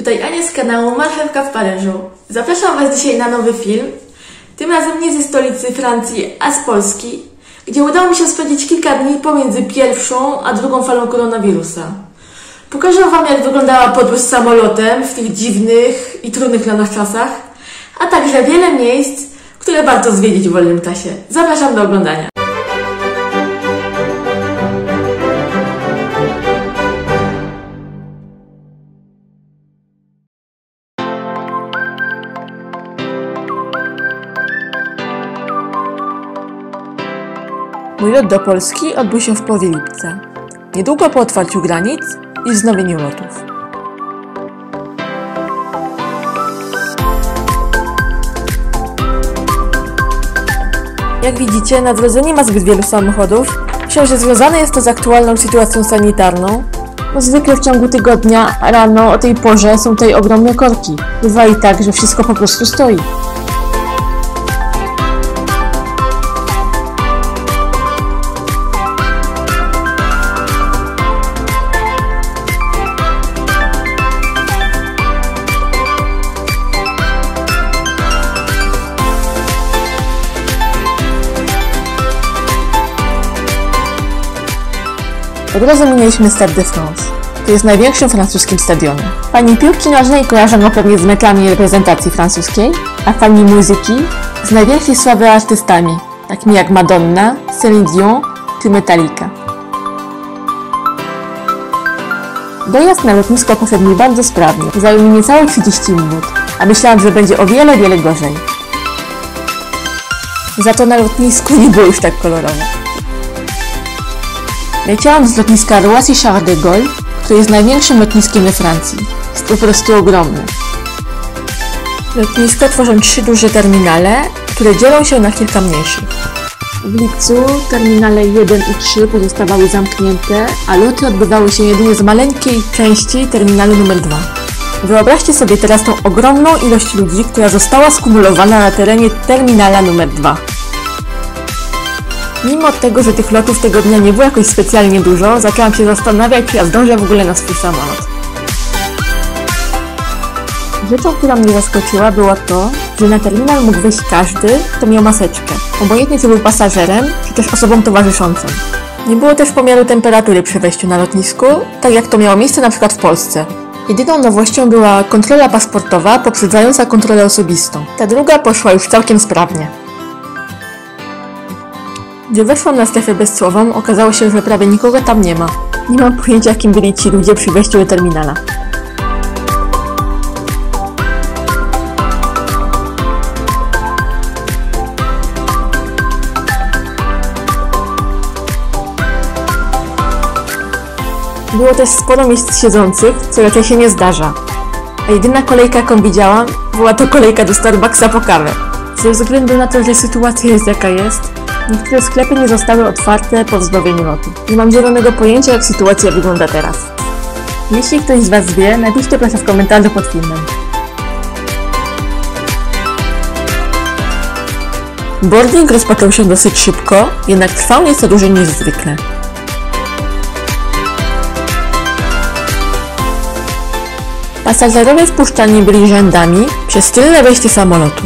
Tutaj Ania z kanału Marchewka w Paryżu. Zapraszam Was dzisiaj na nowy film, tym razem nie ze stolicy Francji, a z Polski, gdzie udało mi się spędzić kilka dni pomiędzy pierwszą a drugą falą koronawirusa. Pokażę Wam, jak wyglądała podróż samolotem w tych dziwnych i trudnych dla nas czasach, a także wiele miejsc, które warto zwiedzić w wolnym czasie. Zapraszam do oglądania. Mój lot do Polski odbył się w połowie lipca, niedługo po otwarciu granic i wznowieniu lotów. Jak widzicie, na drodze nie ma zbyt wielu samochodów. Myślę, że związane jest to z aktualną sytuacją sanitarną. No zwykle w ciągu tygodnia rano o tej porze są tutaj ogromne korki. Bywa i tak, że wszystko po prostu stoi. Po drodze minęliśmy Stade de France, który jest największym francuskim stadionem. Fani piłki nożnej kojarzą go pewnie z meczami reprezentacji francuskiej, a fani muzyki z największej sławy artystami, takimi jak Madonna, Celine Dion czy Metallica. Dojazd na lotnisko poszedł mi bardzo sprawnie, zajął mi niecałe 30 minut, a myślałam, że będzie o wiele gorzej. Za to na lotnisku nie było już tak kolorowo. Leciałam z lotniska Roissy-Charles de Gaulle, które jest największym lotniskiem we Francji. Jest po prostu ogromne. Lotnisko tworzą 3 duże terminale, które dzielą się na kilka mniejszych. W lipcu terminale 1 i 3 pozostawały zamknięte, a loty odbywały się jedynie z maleńkiej części terminalu numer 2. Wyobraźcie sobie teraz tą ogromną ilość ludzi, która została skumulowana na terenie terminala numer 2. Mimo tego, że tych lotów tego dnia nie było jakoś specjalnie dużo, zaczęłam się zastanawiać, czy ja zdążę w ogóle na swój samolot. Rzeczą, która mnie zaskoczyła, było to, że na terminal mógł wejść każdy, kto miał maseczkę, obojętnie czy był pasażerem, czy też osobą towarzyszącą. Nie było też pomiaru temperatury przy wejściu na lotnisku, tak jak to miało miejsce na przykład w Polsce. Jedyną nowością była kontrola paszportowa poprzedzająca kontrolę osobistą. Ta druga poszła już całkiem sprawnie. Gdy weszłam na strefę bezcłową, okazało się, że prawie nikogo tam nie ma. Nie mam pojęcia, kim byli ci ludzie przy wejściu do terminala. Było też sporo miejsc siedzących, co raczej się nie zdarza. A jedyna kolejka, jaką widziałam, była to kolejka do Starbucksa po kawę. Ze względu na to, że sytuacja jest jaka jest, niektóre sklepy nie zostały otwarte po wznowieniu lotu. Nie mam zielonego pojęcia, jak sytuacja wygląda teraz. Jeśli ktoś z Was wie, napiszcie proszę w komentarzu pod filmem. Boarding rozpoczął się dosyć szybko, jednak trwał nieco dłużej niż zwykle. Pasażerowie wpuszczani byli rzędami przez tylne wejście samolotu.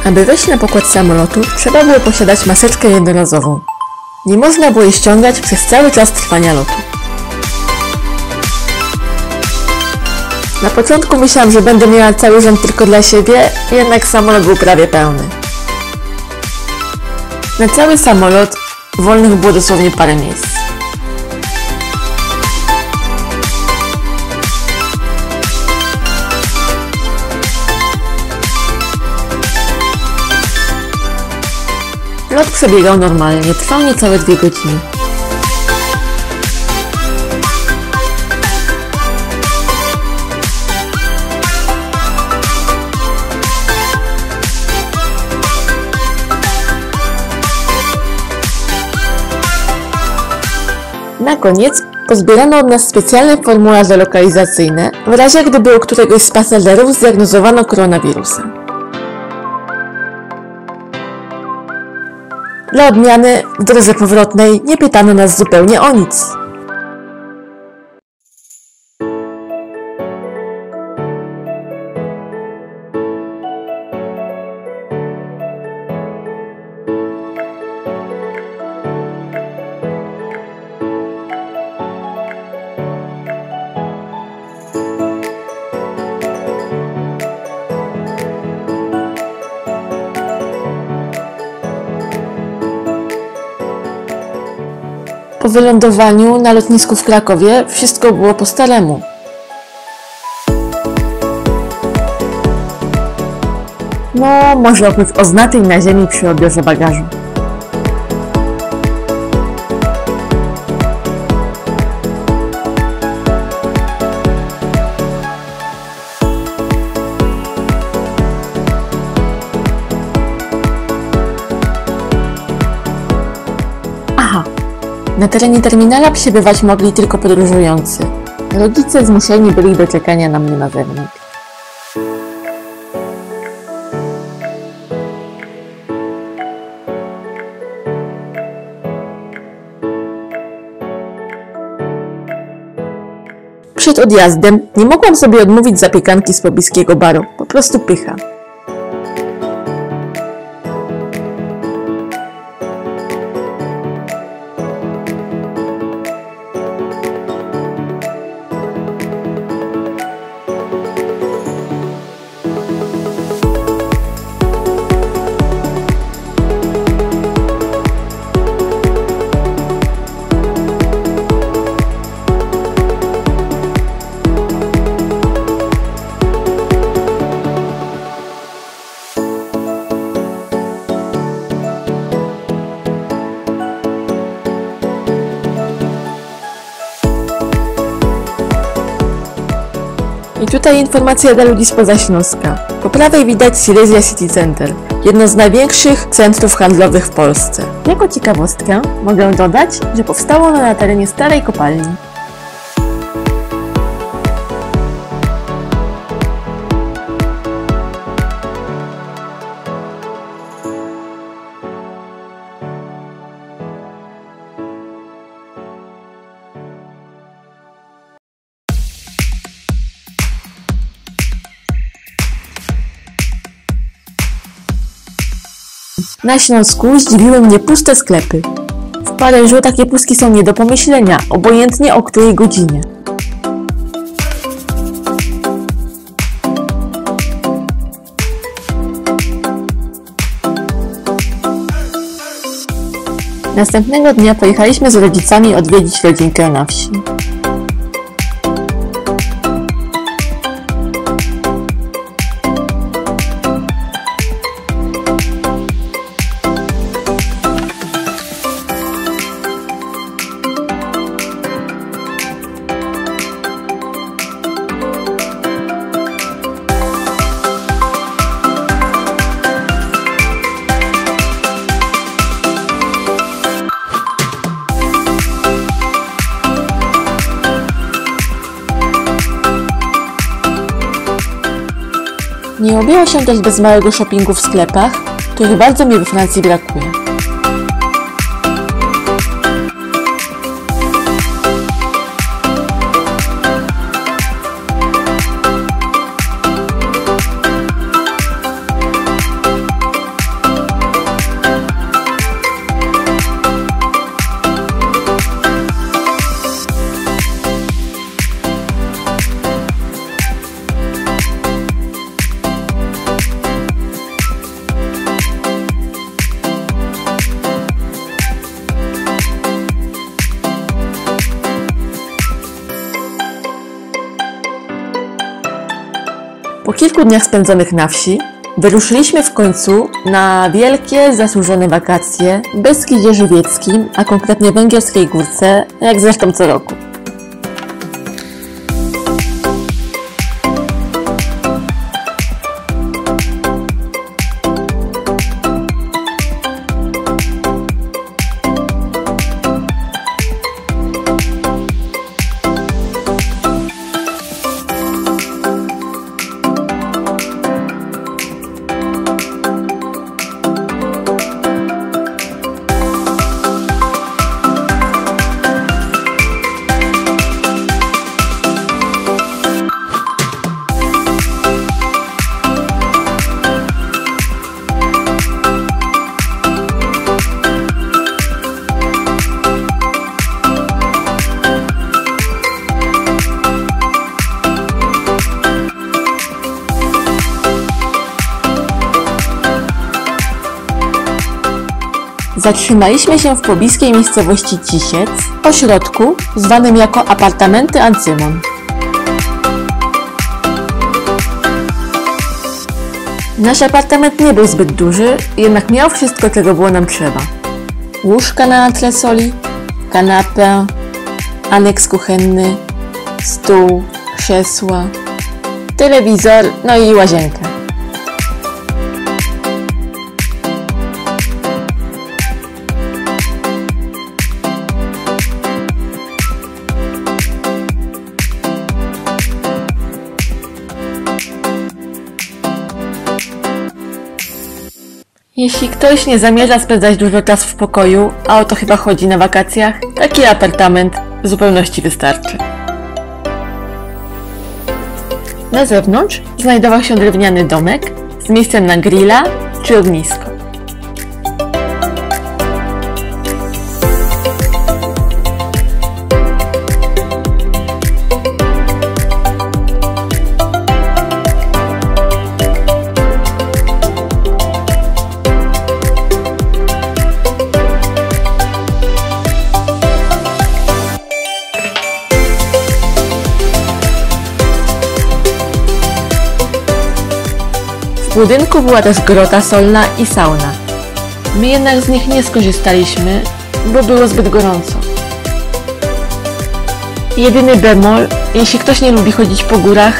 Aby wejść na pokład samolotu, trzeba było posiadać maseczkę jednorazową. Nie można było jej ściągać przez cały czas trwania lotu. Na początku myślałam, że będę miała cały rzęd tylko dla siebie, jednak samolot był prawie pełny. Na cały samolot wolnych było dosłownie parę miejsc. Lot przebiegał normalnie, trwał niecałe 2 godziny. Na koniec pozbierano od nas specjalne formularze lokalizacyjne, w razie gdyby u któregoś z pasażerów zdiagnozowano koronawirusa. Dla odmiany w drodze powrotnej nie pytano nas zupełnie o nic. Po wylądowaniu na lotnisku w Krakowie wszystko było po staremu. No, może oprócz oznaczeń na ziemi przy odbiorze bagażu. Aha. Na terenie terminala przebywać mogli tylko podróżujący. Rodzice zmuszeni byli do czekania na mnie na zewnątrz. Przed odjazdem nie mogłam sobie odmówić zapiekanki z pobliskiego baru. Po prostu pycha. I tutaj informacja dla ludzi spoza Śląska. Po prawej widać Silesia City Center, jedno z największych centrów handlowych w Polsce. Jako ciekawostkę mogę dodać, że powstało ono na terenie starej kopalni. Na Śląsku zdziwiły mnie puste sklepy. W Paryżu takie pustki są nie do pomyślenia, obojętnie o której godzinie. Następnego dnia pojechaliśmy z rodzicami odwiedzić rodzinkę na wsi. Nie objęło się też bez małego shoppingu w sklepach, których bardzo mi we Francji brakuje. Po kilku dniach spędzonych na wsi, wyruszyliśmy w końcu na wielkie, zasłużone wakacje w Beskidzie Żywieckim, a konkretnie Węgierskiej Górce, jak zresztą co roku. Zatrzymaliśmy się w pobliskiej miejscowości Cisiec, ośrodku zwanym jako apartamenty Ancymon. Nasz apartament nie był zbyt duży, jednak miał wszystko, czego było nam trzeba. Łóżka na antresoli, kanapę, aneks kuchenny, stół, krzesła, telewizor, no i łazienkę. Jeśli ktoś nie zamierza spędzać dużo czasu w pokoju, a o to chyba chodzi na wakacjach, taki apartament w zupełności wystarczy. Na zewnątrz znajdował się drewniany domek z miejscem na grilla czy ognisko. W budynku była też grota solna i sauna. My jednak z nich nie skorzystaliśmy, bo było zbyt gorąco. Jedyny bemol, jeśli ktoś nie lubi chodzić po górach,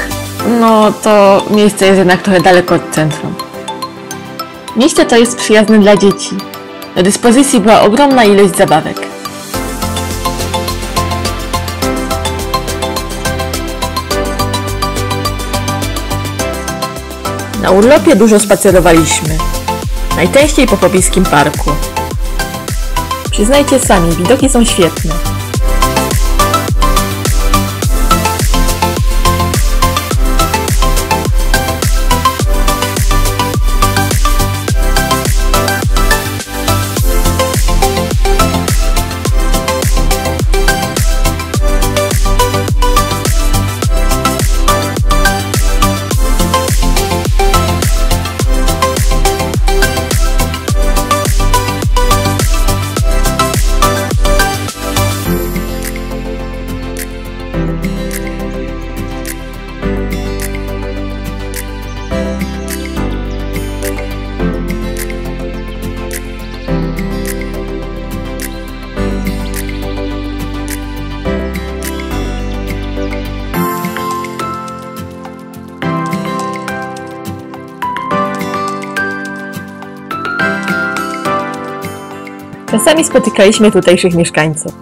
no to miejsce jest jednak trochę daleko od centrum. Miejsce to jest przyjazne dla dzieci. Do dyspozycji była ogromna ilość zabawek. Na urlopie dużo spacerowaliśmy. Najczęściej po pobliskim parku. Przyznajcie sami, widoki są świetne. Czasami spotykaliśmy tutejszych mieszkańców.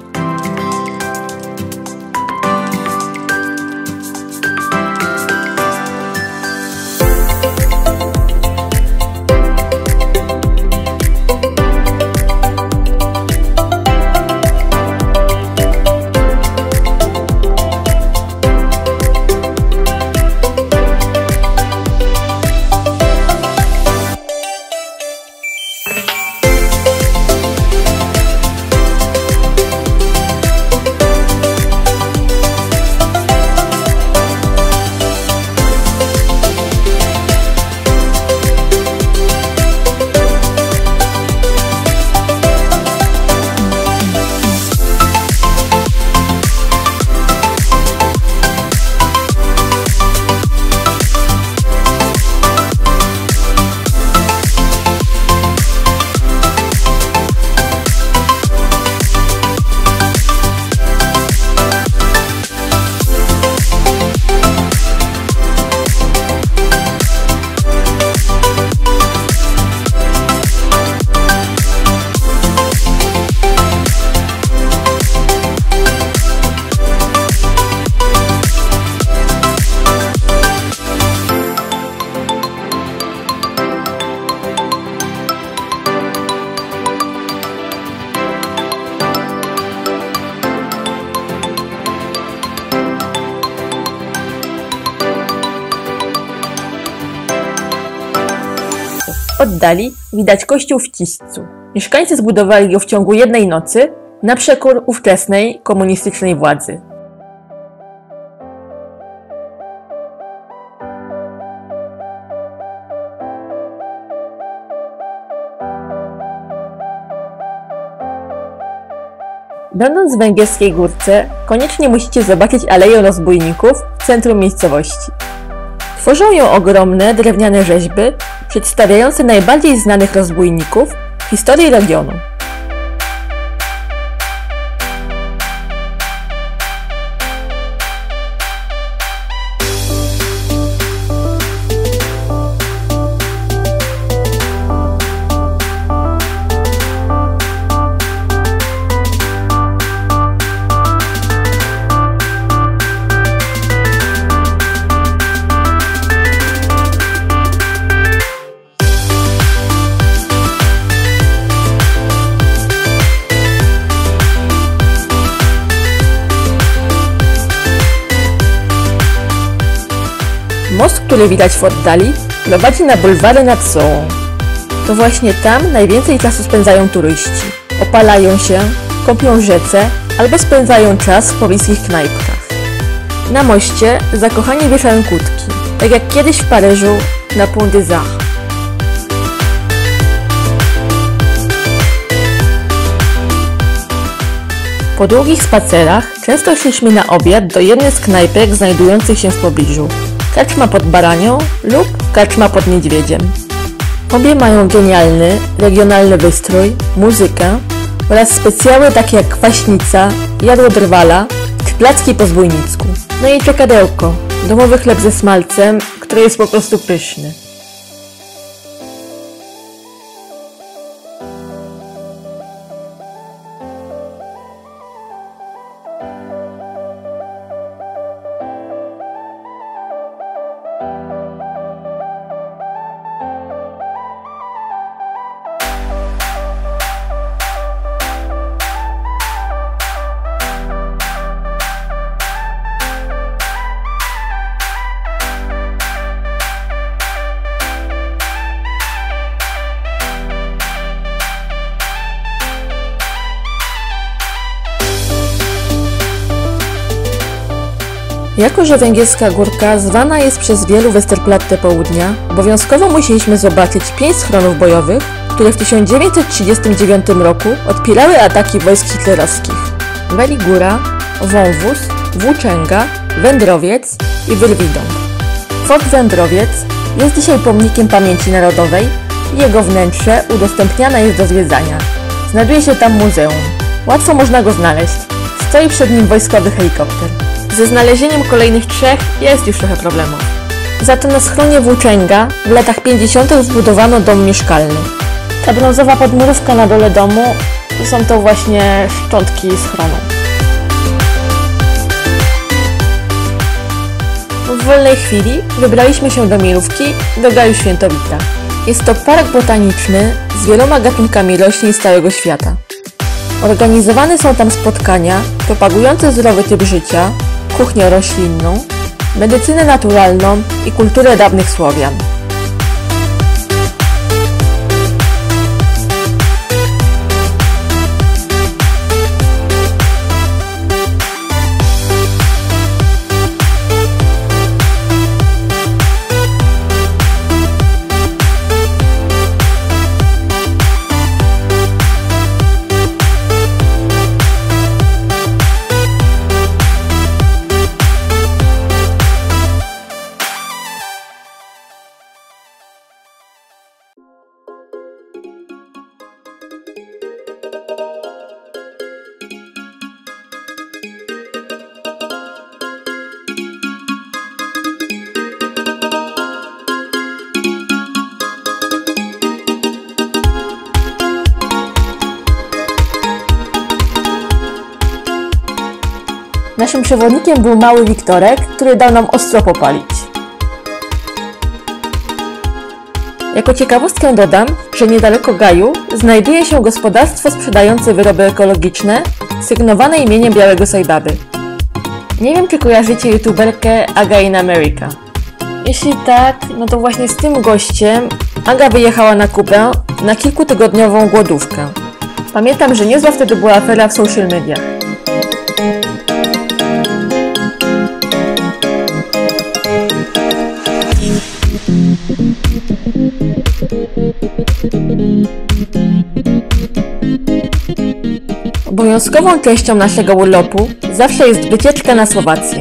W oddali widać kościół w Ciscu. Mieszkańcy zbudowali go w ciągu jednej nocy na przekór ówczesnej komunistycznej władzy. Będąc w Węgierskiej Górce, koniecznie musicie zobaczyć Aleję Rozbójników w centrum miejscowości. Tworzą ją ogromne drewniane rzeźby przedstawiające najbardziej znanych rozbójników w historii regionu. Most, który widać w oddali, prowadzi na bulwary nad Sołą. To właśnie tam najwięcej czasu spędzają turyści. Opalają się, kąpią w rzece albo spędzają czas w pobliskich knajpkach. Na moście zakochani wieszają kłódki, tak jak kiedyś w Paryżu na Pont des Arts. Po długich spacerach często szliśmy na obiad do jednej z knajpek znajdujących się w pobliżu. Karczma pod Baranią lub karczma pod Niedźwiedziem. Obie mają genialny, regionalny wystrój, muzykę oraz specjały takie jak kwaśnica, jadło drwala czy placki po zbójnicku. No i czekadełko, domowy chleb ze smalcem, który jest po prostu pyszny. Jako że Węgierska Górka zwana jest przez wielu Westerplatte Południa, obowiązkowo musieliśmy zobaczyć 5 schronów bojowych, które w 1939 roku odpierały ataki wojsk hitlerowskich. Weligóra, Wąwóz, Włóczęga, Wędrowiec i Wyrwidąg. Fort Wędrowiec jest dzisiaj pomnikiem pamięci narodowej i jego wnętrze udostępniane jest do zwiedzania. Znajduje się tam muzeum. Łatwo można go znaleźć. Stoi przed nim wojskowy helikopter. Ze znalezieniem kolejnych 3 jest już trochę problemów. Za to na schronie Włóczęga w latach 50. zbudowano dom mieszkalny. Ta brązowa podmurówka na dole domu to są to właśnie szczątki schronu. W wolnej chwili wybraliśmy się do Mirówki, do Gaju Świętowita. Jest to park botaniczny z wieloma gatunkami roślin z całego świata. Organizowane są tam spotkania propagujące zdrowy typ życia, kuchnię roślinną, medycynę naturalną i kulturę dawnych Słowian. Naszym przewodnikiem był mały Wiktorek, który dał nam ostro popalić. Jako ciekawostkę dodam, że niedaleko Gaju znajduje się gospodarstwo sprzedające wyroby ekologiczne, sygnowane imieniem Białego Sajbaby. Nie wiem, czy kojarzycie youtuberkę Aga in America. Jeśli tak, no to właśnie z tym gościem Aga wyjechała na Kubę na kilkutygodniową głodówkę. Pamiętam, że niezła wtedy była afera w social mediach. Obowiązkową częścią naszego urlopu zawsze jest wycieczka na Słowację.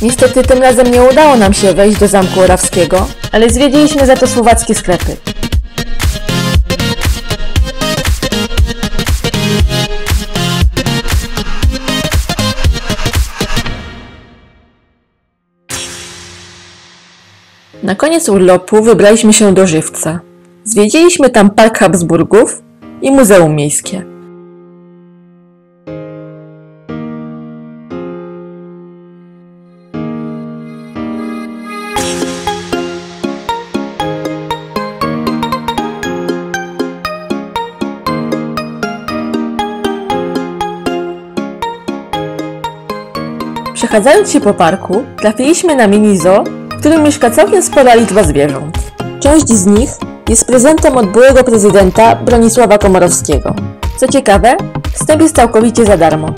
Niestety tym razem nie udało nam się wejść do Zamku Orawskiego, ale zwiedziliśmy za to słowackie sklepy. Na koniec urlopu wybraliśmy się do Żywca. Zwiedziliśmy tam Park Habsburgów i Muzeum Miejskie. Przechadzając się po parku, trafiliśmy na mini zoo, w którym mieszka całkiem spora liczba zwierząt. Część z nich jest prezentem od byłego prezydenta Bronisława Komorowskiego. Co ciekawe, wstęp jest całkowicie za darmo.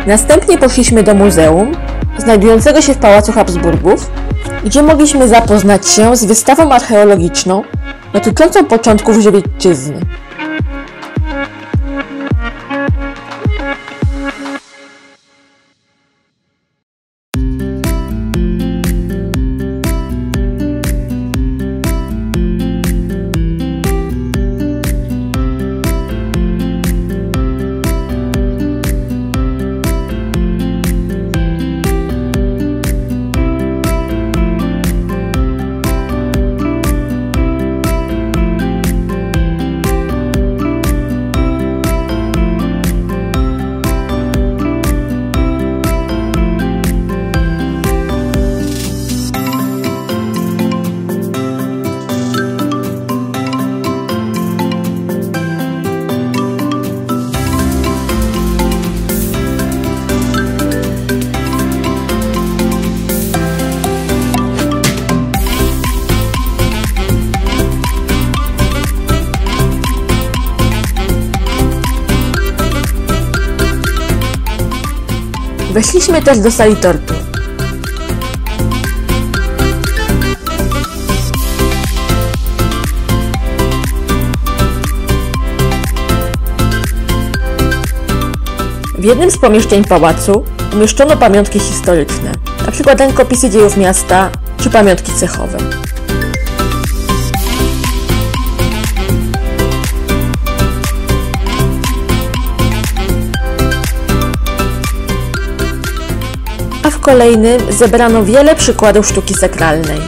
Następnie poszliśmy do muzeum, znajdującego się w Pałacu Habsburgów, gdzie mogliśmy zapoznać się z wystawą archeologiczną dotyczącą początków Żywiecczyzny. Weszliśmy też do sali tortur. W jednym z pomieszczeń pałacu umieszczono pamiątki historyczne, np. rękopisy dziejów miasta czy pamiątki cechowe. A w kolejnym zebrano wiele przykładów sztuki sakralnej,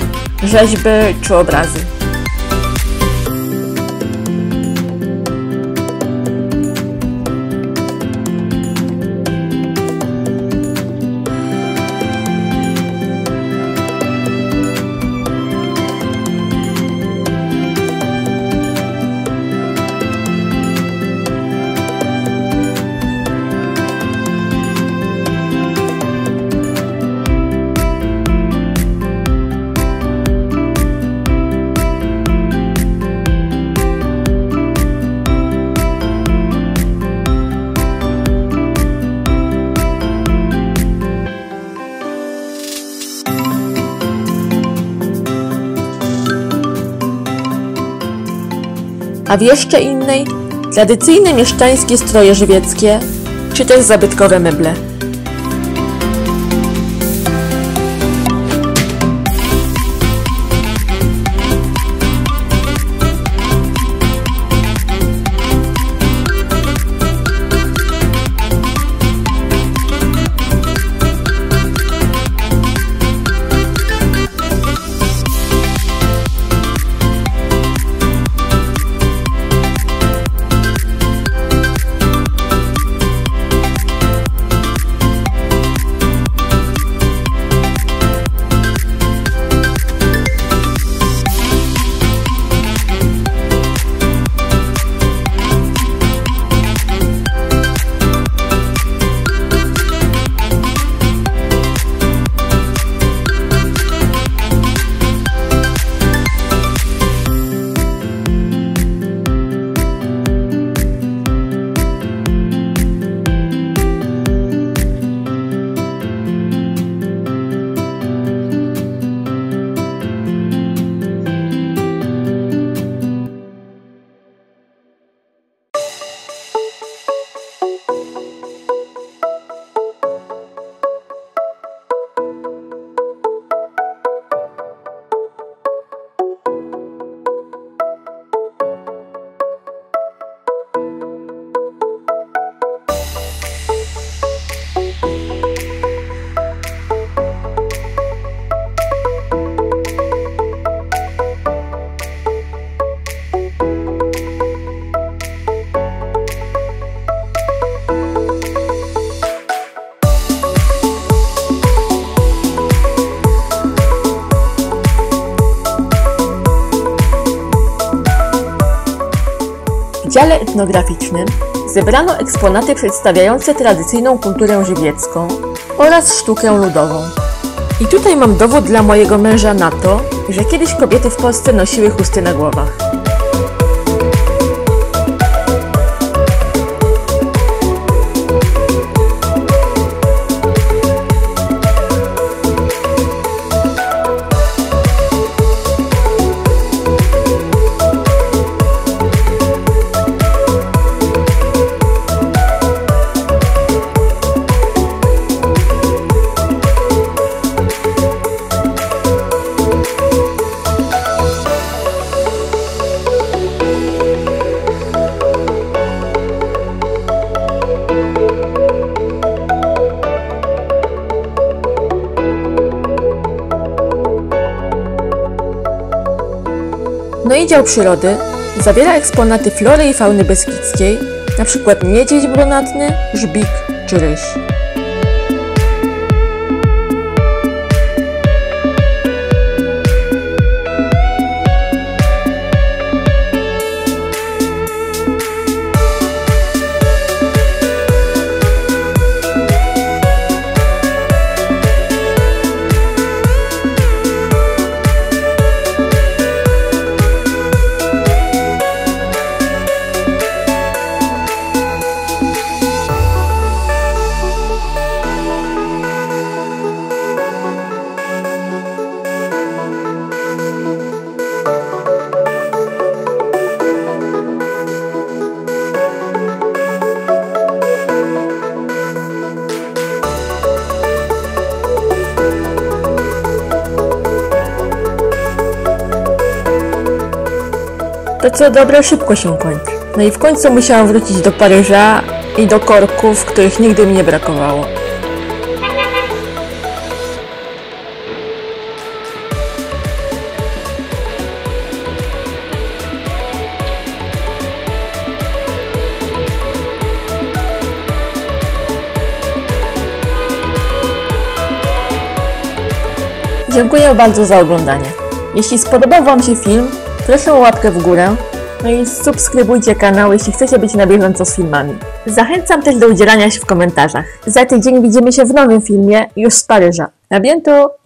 rzeźby czy obrazy. A w jeszcze innej tradycyjne mieszczańskie stroje żywieckie, czy też zabytkowe meble. W dziale etnograficznym zebrano eksponaty przedstawiające tradycyjną kulturę żywiecką oraz sztukę ludową. I tutaj mam dowód dla mojego męża na to, że kiedyś kobiety w Polsce nosiły chusty na głowach. No i dział przyrody zawiera eksponaty flory i fauny beskidzkiej, np. niedźwiedź brunatny, żbik czy ryś. To co dobre szybko się kończy. No i w końcu musiałam wrócić do Paryża i do korków, których nigdy mi nie brakowało. Dziękuję bardzo za oglądanie. Jeśli spodobał Wam się film, proszę o łapkę w górę, no i subskrybujcie kanał, jeśli chcecie być na bieżąco z filmami. Zachęcam też do udzielania się w komentarzach. Za tydzień widzimy się w nowym filmie, już z Paryża. A bientôt!